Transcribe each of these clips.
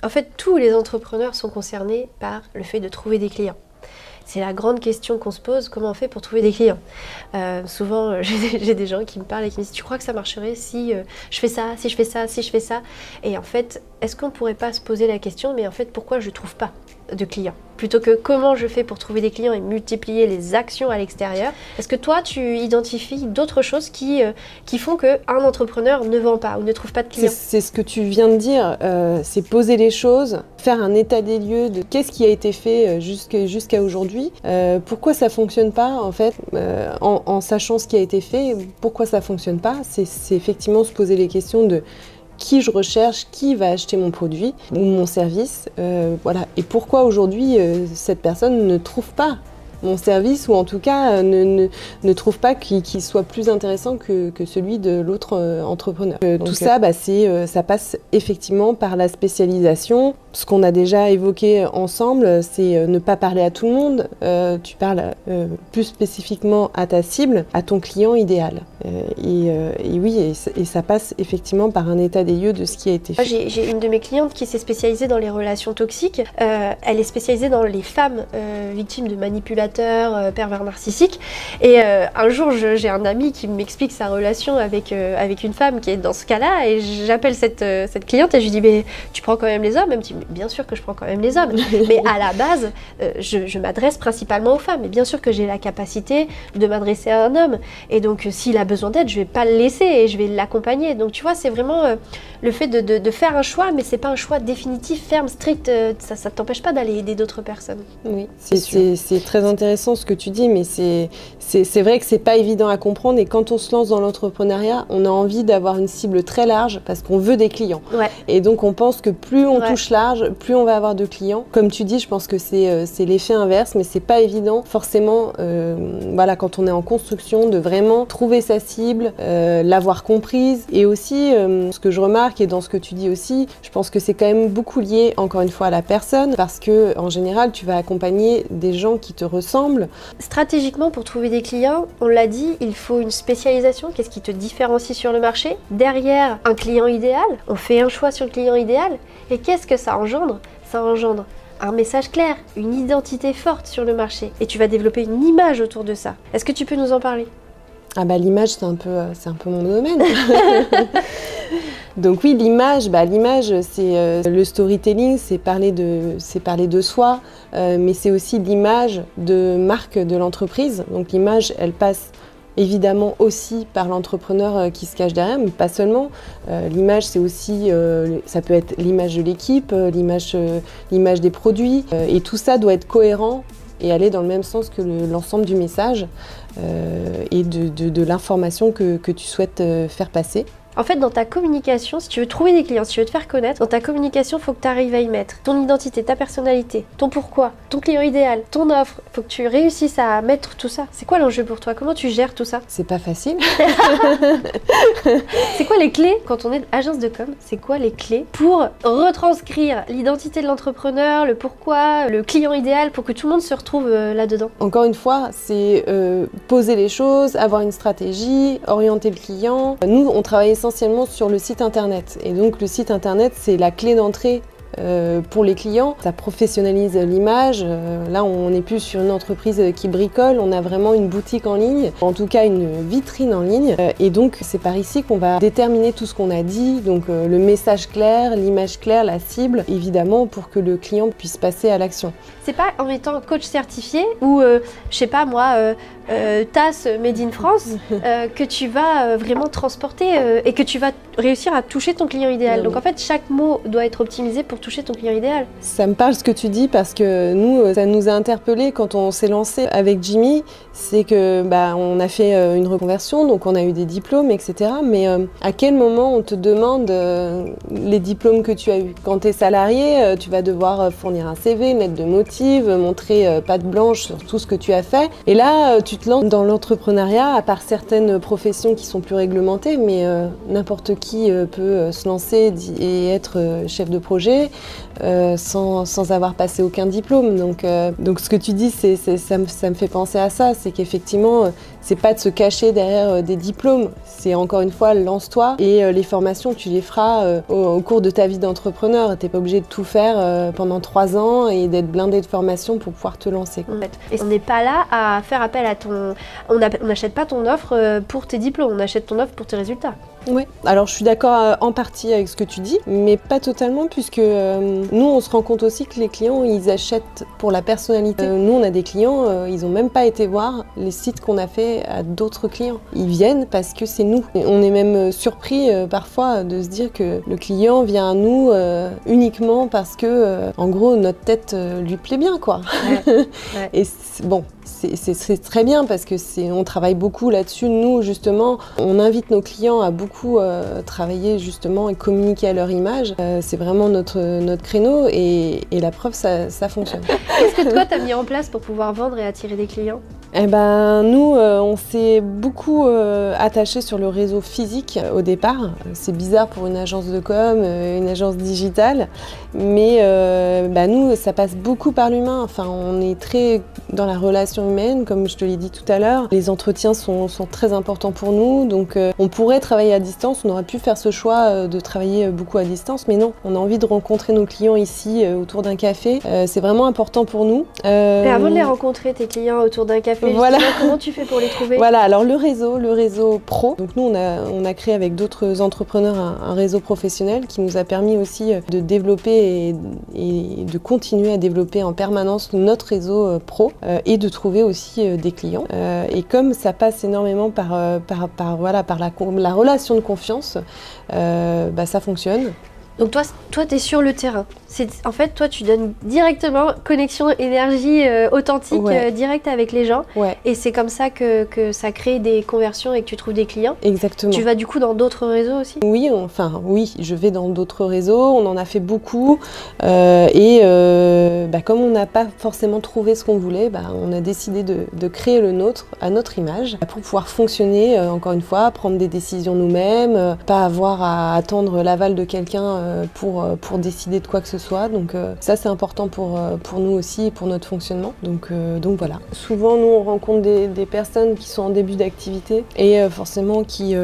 En fait, tous les entrepreneurs sont concernés par le fait de trouver des clients. C'est la grande question qu'on se pose, comment on fait pour trouver des clients? Souvent, j'ai des gens qui me parlent et qui me disent « Tu crois que ça marcherait si je fais ça, si je fais ça, si je fais ça ?» Et en fait, est-ce qu'on ne pourrait pas se poser la question, mais en fait, pourquoi je ne trouve pas de clients? Plutôt que comment je fais pour trouver des clients et multiplier les actions à l'extérieur. Est-ce que toi, tu identifies d'autres choses qui font qu'un entrepreneur ne vend pas ou ne trouve pas de clients? C'est ce que tu viens de dire, c'est poser les choses, faire un état des lieux de qu'est-ce qui a été fait jusqu'à aujourd'hui, pourquoi ça fonctionne pas en fait, en sachant ce qui a été fait, pourquoi ça fonctionne pas, c'est effectivement se poser les questions de qui je recherche, qui va acheter mon produit ou mon service, voilà. Et pourquoi aujourd'hui cette personne ne trouve pas mon service ou en tout cas ne trouve pas qu'il soit plus intéressant que celui de l'autre entrepreneur. Tout ça, ça passe effectivement par la spécialisation. Ce qu'on a déjà évoqué ensemble, c'est ne pas parler à tout le monde. Tu parles plus spécifiquement à ta cible, à ton client idéal. Et ça passe effectivement par un état des lieux de ce qui a été fait. J'ai une de mes clientes qui s'est spécialisée dans les relations toxiques. Elle est spécialisée dans les femmes victimes de manipulateurs, pervers narcissiques. Et un jour, j'ai un ami qui m'explique sa relation avec une femme qui est dans ce cas-là. Et j'appelle cette cliente et je lui dis « Mais tu prends quand même les hommes ?» Elle me dit « Bien sûr que je prends quand même les hommes. » Mais à la base, je m'adresse principalement aux femmes. Et bien sûr que j'ai la capacité de m'adresser à un homme. Et donc, s'il a besoin d'aide, je ne vais pas le laisser et je vais l'accompagner. Donc, tu vois, c'est vraiment le fait de faire un choix, mais ce n'est pas un choix définitif, ferme, strict. Ça ne t'empêche pas d'aller aider d'autres personnes. Oui, c'est très intéressant ce que tu dis, mais c'est vrai que c'est pas évident à comprendre. Et quand on se lance dans l'entrepreneuriat, on a envie d'avoir une cible très large parce qu'on veut des clients. Ouais. Et donc, on pense que plus on touche large, plus on va avoir de clients. Comme tu dis, je pense que c'est l'effet inverse, mais c'est pas évident forcément, voilà, quand on est en construction, de vraiment trouver sa cible, l'avoir comprise. Et aussi, ce que je remarque et dans ce que tu dis aussi, je pense que c'est quand même beaucoup lié, encore une fois, à la personne, parce que en général, tu vas accompagner des gens qui te ressemblent. Stratégiquement, pour trouver des clients, on l'a dit, il faut une spécialisation. Qu'est-ce qui te différencie sur le marché? Derrière un client idéal, on fait un choix sur le client idéal. Et qu'est-ce que ça engendre? Ça engendre un message clair, une identité forte sur le marché. Et tu vas développer une image autour de ça. Est-ce que tu peux nous en parler? Ah bah l'image, c'est un peu mon domaine. Donc oui, l'image, c'est le storytelling, c'est parler de soi, mais c'est aussi l'image de marque de l'entreprise. Donc l'image, elle passe évidemment aussi par l'entrepreneur qui se cache derrière, mais pas seulement. L'image, c'est aussi, ça peut être l'image de l'équipe, l'image des produits, et tout ça doit être cohérent et aller dans le même sens que l'ensemble du message et de l'information que tu souhaites faire passer. En fait, dans ta communication, si tu veux trouver des clients, si tu veux te faire connaître, dans ta communication, il faut que tu arrives à y mettre ton identité, ta personnalité, ton pourquoi, ton client idéal, ton offre. Il faut que tu réussisses à mettre tout ça. C'est quoi l'enjeu pour toi? Comment tu gères tout ça? C'est pas facile. C'est quoi les clés quand on est agence de com? C'est quoi les clés pour retranscrire l'identité de l'entrepreneur, le pourquoi, le client idéal, pour que tout le monde se retrouve là-dedans? Encore une fois, c'est poser les choses, avoir une stratégie, orienter le client. Nous, on travaille essentiellement sur le site internet. Et donc le site internet, c'est la clé d'entrée pour les clients. Ça professionnalise l'image. Là, on n'est plus sur une entreprise qui bricole, on a vraiment une boutique en ligne, en tout cas une vitrine en ligne. Et donc, c'est par ici qu'on va déterminer tout ce qu'on a dit. Donc, le message clair, l'image claire, la cible, évidemment, pour que le client puisse passer à l'action. C'est pas en étant coach certifié ou, je sais pas moi, TAS Made in France que tu vas vraiment transporter et que tu vas réussir à toucher ton client idéal. Donc en fait, chaque mot doit être optimisé pour toucher ton client idéal. Ça me parle ce que tu dis parce que nous, ça nous a interpellés quand on s'est lancé avec Jimmy. C'est que on a fait une reconversion, donc on a eu des diplômes, etc. Mais à quel moment on te demande les diplômes que tu as eus? Quand tu es salarié, tu vas devoir fournir un CV, une lettre de motive, montrer patte blanche sur tout ce que tu as fait. Et là, tu te lances dans l'entrepreneuriat, à part certaines professions qui sont plus réglementées, mais n'importe qui peut se lancer et être chef de projet sans avoir passé aucun diplôme. Donc ce que tu dis, ça me fait penser à ça, c'est qu'effectivement, c'est pas de se cacher derrière des diplômes, c'est encore une fois, lance-toi et les formations, tu les feras au cours de ta vie d'entrepreneur. T'es pas obligé de tout faire pendant 3 ans et d'être blindé de formation pour pouvoir te lancer. En fait. Et on n'est pas là à faire appel à ton... On n'achète pas ton offre pour tes diplômes, on achète ton offre pour tes résultats. Oui, alors je suis d'accord en partie avec ce que tu dis, mais pas totalement, puisque nous on se rend compte aussi que les clients ils achètent pour la personnalité. Nous on a des clients, ils n'ont même pas été voir les sites qu'on a fait à d'autres clients. Ils viennent parce que c'est nous. Et on est même surpris parfois de se dire que le client vient à nous uniquement parce que en gros notre tête lui plaît bien quoi. Ouais. Et bon, c'est très bien parce que on travaille beaucoup là-dessus. Nous justement, on invite nos clients à beaucoup travailler justement et communiquer à leur image. C'est vraiment notre créneau et la preuve, ça fonctionne. Qu'est-ce que toi, tu as mis en place pour pouvoir vendre et attirer des clients? Eh ben, nous, on s'est beaucoup attaché sur le réseau physique au départ. C'est bizarre pour une agence de com, une agence digitale, mais nous, ça passe beaucoup par l'humain. Enfin, on est très dans la relation humaine, comme je te l'ai dit tout à l'heure. Les entretiens sont très importants pour nous, donc on pourrait travailler à distance. On aurait pu faire ce choix de travailler beaucoup à distance, mais non, on a envie de rencontrer nos clients ici autour d'un café. C'est vraiment important pour nous. Mais avant de les rencontrer, tes clients autour d'un café, voilà. Comment tu fais pour les trouver? Voilà, alors le réseau pro. Donc nous, on a créé avec d'autres entrepreneurs un réseau professionnel qui nous a permis aussi de développer et de continuer à développer en permanence notre réseau pro et de trouver aussi des clients. Et comme ça passe énormément par la relation de confiance, ça fonctionne. Donc toi tu es sur le terrain. En fait, toi, tu donnes directement connexion énergie authentique, directe avec les gens. Ouais. Et c'est comme ça que ça crée des conversions et que tu trouves des clients. Exactement. Tu vas du coup dans d'autres réseaux aussi? Oui, je vais dans d'autres réseaux. On en a fait beaucoup. Comme on n'a pas forcément trouvé ce qu'on voulait, on a décidé de créer le nôtre à notre image pour pouvoir fonctionner, encore une fois, prendre des décisions nous-mêmes, pas avoir à attendre l'aval de quelqu'un pour décider de quoi que ce soit. Donc ça c'est important pour nous aussi et pour notre fonctionnement. Donc voilà. Souvent nous on rencontre des personnes qui sont en début d'activité et forcément qui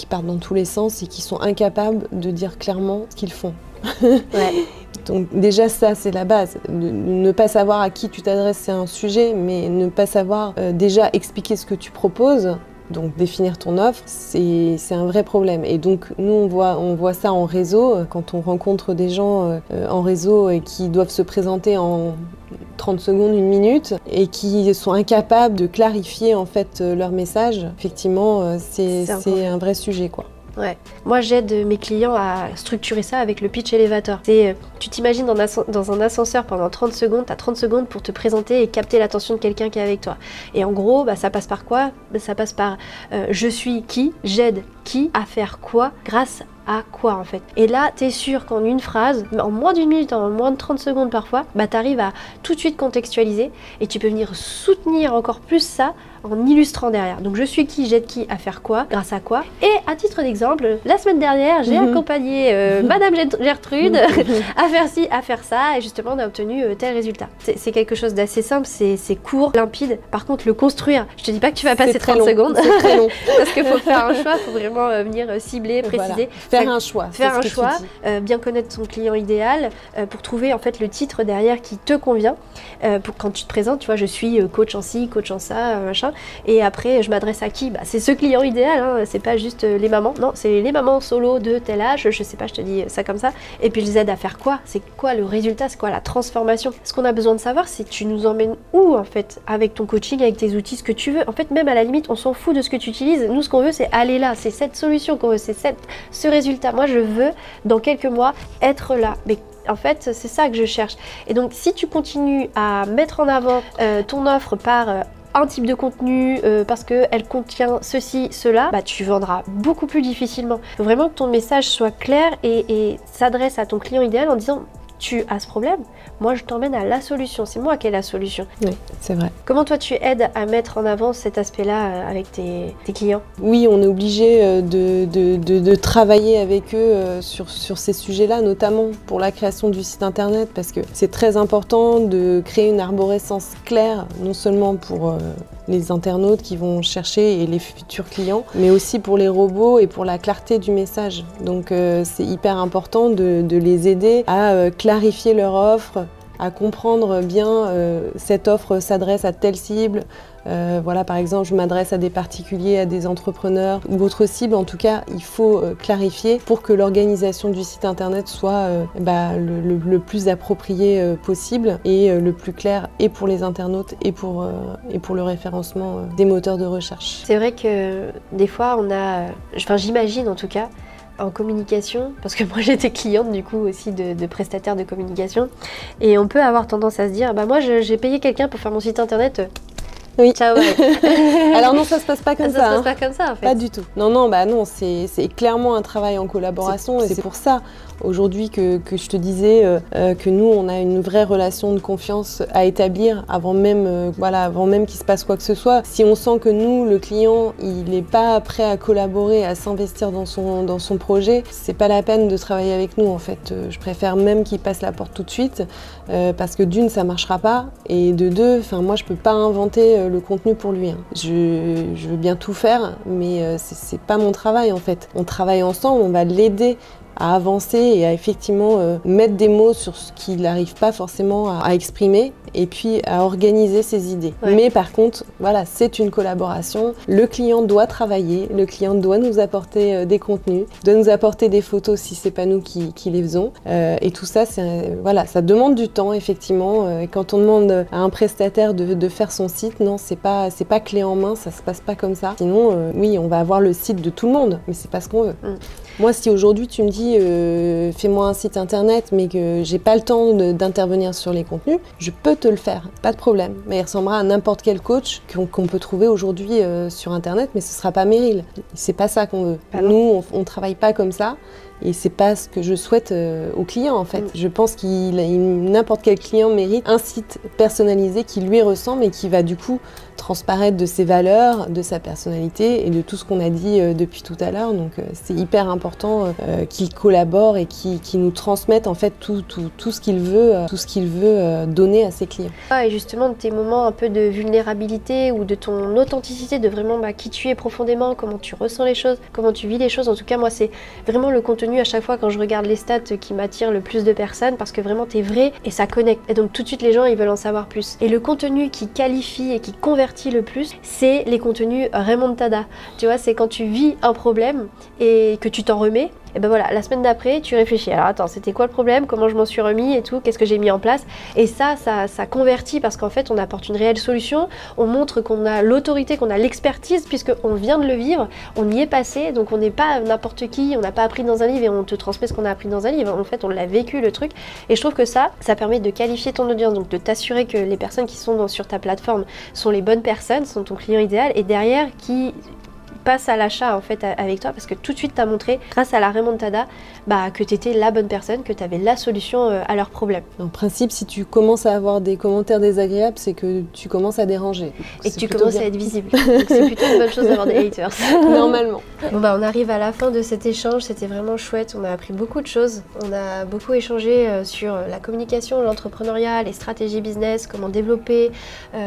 partent dans tous les sens et qui sont incapables de dire clairement ce qu'ils font. Ouais. Donc déjà ça c'est la base, ne pas savoir à qui tu t'adresses c'est un sujet, mais ne pas savoir déjà expliquer ce que tu proposes. Donc définir ton offre, c'est un vrai problème. Et donc nous on voit ça en réseau, quand on rencontre des gens en réseau et qui doivent se présenter en 30 secondes, 1 minute, et qui sont incapables de clarifier en fait leur message. Effectivement, c'est un vrai sujet quoi. Ouais. Moi, j'aide mes clients à structurer ça avec le pitch elevator. Tu t'imagines dans un ascenseur pendant 30 secondes, tu as 30 secondes pour te présenter et capter l'attention de quelqu'un qui est avec toi. Et en gros, ça passe par quoi? Ça passe par je suis qui, j'aide qui, à faire quoi, grâce à quoi en fait. Et là, t'es sûr qu'en une phrase, en moins d'1 minute, en moins de 30 secondes parfois, t'arrives à tout de suite contextualiser et tu peux venir soutenir encore plus ça en illustrant derrière. Donc je suis qui, j'aide qui, à faire quoi, grâce à quoi. Et à titre d'exemple, la semaine dernière, j'ai accompagné Madame Gertrude à faire ci, à faire ça, et justement on a obtenu tel résultat. C'est quelque chose d'assez simple, c'est court, limpide. Par contre, le construire, je te dis pas que tu vas passer 30 secondes. C'est très long. Parce qu'il faut faire un choix, il faut vraiment venir cibler, préciser. Faire un choix. Faire un choix, bien connaître son client idéal pour trouver en fait le titre derrière qui te convient. Pour quand tu te présentes, tu vois, je suis coach en ci, coach en ça, machin. Et après, je m'adresse à qui? C'est ce client idéal, hein, c'est pas juste les mamans. Non, c'est les mamans solo de tel âge, je sais pas, je te dis ça comme ça. Et puis je les aide à faire quoi? C'est quoi le résultat? C'est quoi la transformation? Ce qu'on a besoin de savoir, c'est tu nous emmènes où en fait avec ton coaching, avec tes outils, ce que tu veux. En fait, même à la limite, on s'en fout de ce que tu utilises. Nous, ce qu'on veut, c'est aller là. C'est cette solution qu'on veut, c'est ce résultat. Moi, je veux, dans quelques mois, être là. Mais en fait, c'est ça que je cherche. Et donc, si tu continues à mettre en avant ton offre par un type de contenu parce qu'elle contient ceci, cela, tu vendras beaucoup plus difficilement. Il faut vraiment que ton message soit clair et s'adresse à ton client idéal en disant tu as ce problème, moi je t'emmène à la solution, c'est moi qui ai la solution. Oui, c'est vrai. Comment toi tu aides à mettre en avant cet aspect-là avec tes clients? Oui, on est obligé de travailler avec eux sur ces sujets-là, notamment pour la création du site internet, parce que c'est très important de créer une arborescence claire, non seulement pour les internautes qui vont chercher et les futurs clients, mais aussi pour les robots et pour la clarté du message. Donc c'est hyper important de les aider à clarifier leur offre, à comprendre bien cette offre s'adresse à telle cible. Voilà, par exemple, je m'adresse à des particuliers, à des entrepreneurs ou autres cibles. En tout cas, il faut clarifier pour que l'organisation du site internet soit le plus approprié possible et le plus clair et pour les internautes et pour le référencement des moteurs de recherche. C'est vrai que des fois, j'imagine en tout cas, en communication, parce que moi j'étais cliente du coup aussi de prestataires de communication, et on peut avoir tendance à se dire, moi j'ai payé quelqu'un pour faire mon site internet. Oui. Ciao, ouais. Alors non, ça se passe pas comme ça. Ça se passe pas comme ça en fait. Pas du tout. Non, c'est clairement un travail en collaboration et c'est pour ça aujourd'hui que je te disais que nous on a une vraie relation de confiance à établir avant même qu'il se passe quoi que ce soit. Si on sent que nous, le client, il n'est pas prêt à collaborer, à s'investir dans son projet, c'est pas la peine de travailler avec nous en fait. Je préfère même qu'il passe la porte tout de suite parce que d'une, ça marchera pas et de deux, moi je peux pas inventer le contenu pour lui. Je veux bien tout faire, mais c'est pas mon travail en fait. On travaille ensemble, on va l'aider à avancer et à effectivement mettre des mots sur ce qu'il n'arrive pas forcément à exprimer et puis à organiser ses idées. Ouais. Mais par contre, voilà, c'est une collaboration. Le client doit travailler, le client doit nous apporter des contenus, doit nous apporter des photos si c'est pas nous qui les faisons. Et tout ça, ça demande du temps effectivement. Et quand on demande à un prestataire de faire son site, non, c'est pas clé en main, ça se passe pas comme ça. Sinon, oui, on va avoir le site de tout le monde, mais c'est pas ce qu'on veut. Moi, si aujourd'hui tu me dis fais-moi un site internet mais que j'ai pas le temps d'intervenir sur les contenus, je peux te le faire, pas de problème. Mais il ressemblera à n'importe quel coach qu'on peut trouver aujourd'hui sur internet, mais ce sera pas Meryl. C'est pas ça qu'on veut. Nous, on travaille pas comme ça. Et c'est pas ce que je souhaite aux clients en fait. Je pense n'importe quel client mérite un site personnalisé qui lui ressemble et qui va du coup transparaître de ses valeurs, de sa personnalité et de tout ce qu'on a dit depuis tout à l'heure. Donc c'est hyper important qu'il collabore et qu'il nous transmette en fait tout ce qu'il veut, donner à ses clients. Et justement de tes moments un peu de vulnérabilité ou de ton authenticité, de vraiment qui tu es profondément, comment tu ressens les choses, comment tu vis les choses. En tout cas moi c'est vraiment le contenu à chaque fois quand je regarde les stats qui m'attire le plus de personnes parce que vraiment t'es vrai et ça connecte. Et donc tout de suite les gens ils veulent en savoir plus. Et le contenu qui qualifie et qui convertit le plus, c'est les contenus remontada. Tu vois, c'est quand tu vis un problème et que tu t'en remets. Et ben voilà, la semaine d'après, tu réfléchis. Alors attends, c'était quoi le problème? Comment je m'en suis remis et tout? Qu'est-ce que j'ai mis en place? Et ça convertit parce qu'en fait, on apporte une réelle solution. On montre qu'on a l'autorité, qu'on a l'expertise puisqu'on vient de le vivre, on y est passé. Donc on n'est pas n'importe qui, on n'a pas appris dans un livre et on te transmet ce qu'on a appris dans un livre. En fait, on l'a vécu le truc. Et je trouve que ça permet de qualifier ton audience, donc de t'assurer que les personnes qui sont sur ta plateforme sont les bonnes personnes, sont ton client idéal et derrière qui passe à l'achat en fait avec toi parce que tout de suite tu as montré grâce à la remontada que tu étais la bonne personne, que tu avais la solution à leurs problèmes. En principe, si tu commences à avoir des commentaires désagréables, c'est que tu commences à déranger. Et que tu commences à être visible. Donc c'est plutôt une bonne chose d'avoir des haters. Normalement. Bon on arrive à la fin de cet échange, c'était vraiment chouette, on a appris beaucoup de choses. On a beaucoup échangé sur la communication, l'entrepreneuriat, les stratégies business, comment développer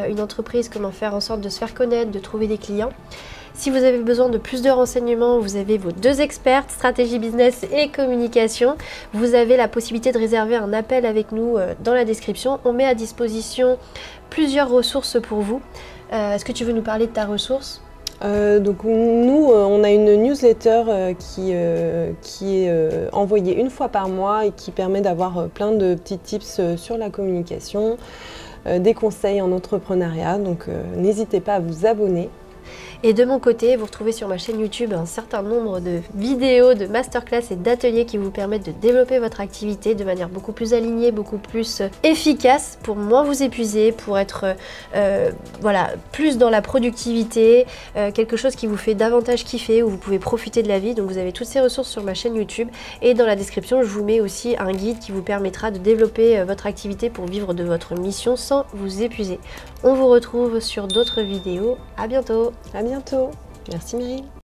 une entreprise, comment faire en sorte de se faire connaître, de trouver des clients. Si vous avez besoin de plus de renseignements, vous avez vos 2 expertes, stratégie business et communication. Vous avez la possibilité de réserver un appel avec nous dans la description. On met à disposition plusieurs ressources pour vous. Est-ce que tu veux nous parler de ta ressource ? Donc nous, on a une newsletter qui est envoyée une fois par mois et qui permet d'avoir plein de petits tips sur la communication, des conseils en entrepreneuriat. Donc n'hésitez pas à vous abonner. Et de mon côté, vous retrouvez sur ma chaîne YouTube un certain nombre de vidéos, de masterclass et d'ateliers qui vous permettent de développer votre activité de manière beaucoup plus alignée, beaucoup plus efficace, pour moins vous épuiser, pour être voilà, plus dans la productivité, quelque chose qui vous fait davantage kiffer, où vous pouvez profiter de la vie. Donc vous avez toutes ces ressources sur ma chaîne YouTube, et dans la description je vous mets aussi un guide qui vous permettra de développer votre activité pour vivre de votre mission sans vous épuiser. On vous retrouve sur d'autres vidéos. À bientôt. À bientôt. Merci Meryl.